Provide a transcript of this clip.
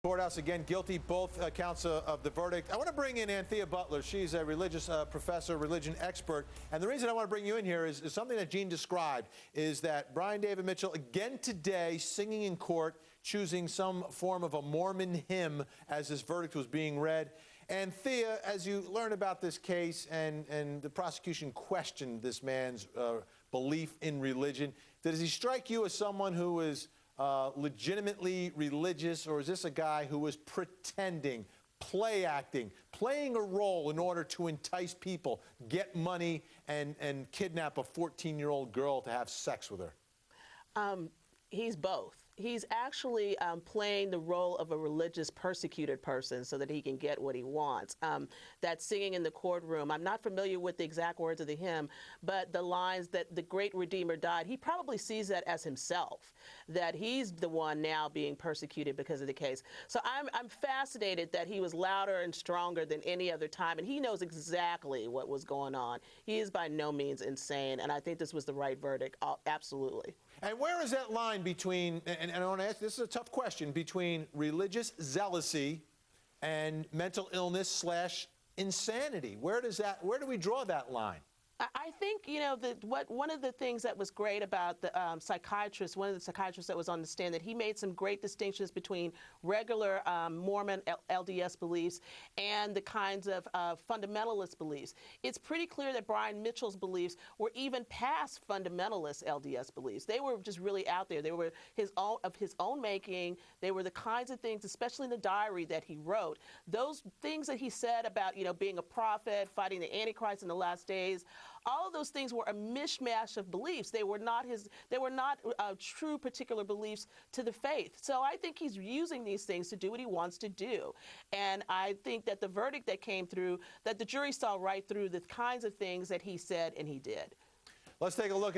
Courthouse again, guilty, both counts of the verdict. I want to bring in Anthea Butler. She's a religious professor, religion expert. And the reason I want to bring you in here is something that Gene described, is that Brian David Mitchell, again today, singing in court, choosing some form of a Mormon hymn as this verdict was being read. Anthea, as you learn about this case and the prosecution questioned this man's belief in religion, does he strike you as someone who is legitimately religious, or is this a guy who was pretending, play acting, playing a role in order to entice people, get money, and kidnap a 14-year-old girl to have sex with her? He's both. He's actually playing the role of a religious persecuted person so that he can get what he wants. That singing in the courtroom, I'm not familiar with the exact words of the hymn, but the lines that the great Redeemer died, he probably sees that as himself, that he's the one now being persecuted because of the case. So I'm fascinated that he was louder and stronger than any other time, and he knows exactly what was going on. He is by no means insane, and I think this was the right verdict, absolutely. And where is that line between, and I want to ask, this is a tough question, between religious zealousy and mental illness / insanity? Where do we draw that line? I think, you know, one of the things that was great about the psychiatrist, one of the psychiatrists that was on the stand, that he made some great distinctions between regular Mormon LDS beliefs and the kinds of fundamentalist beliefs. It's pretty clear that Brian Mitchell's beliefs were even past fundamentalist LDS beliefs. They were just really out there. They were of his own making. They were the kinds of things, especially in the diary that he wrote, those things that he said about, you know, being a prophet, fighting the Antichrist in the last days. All of those things were a mishmash of beliefs. They were not true particular beliefs to the faith. So I think he's using these things to do what he wants to do. And I think that the verdict that came through, that the jury saw right through the kinds of things that he said and he did. Let's take a look at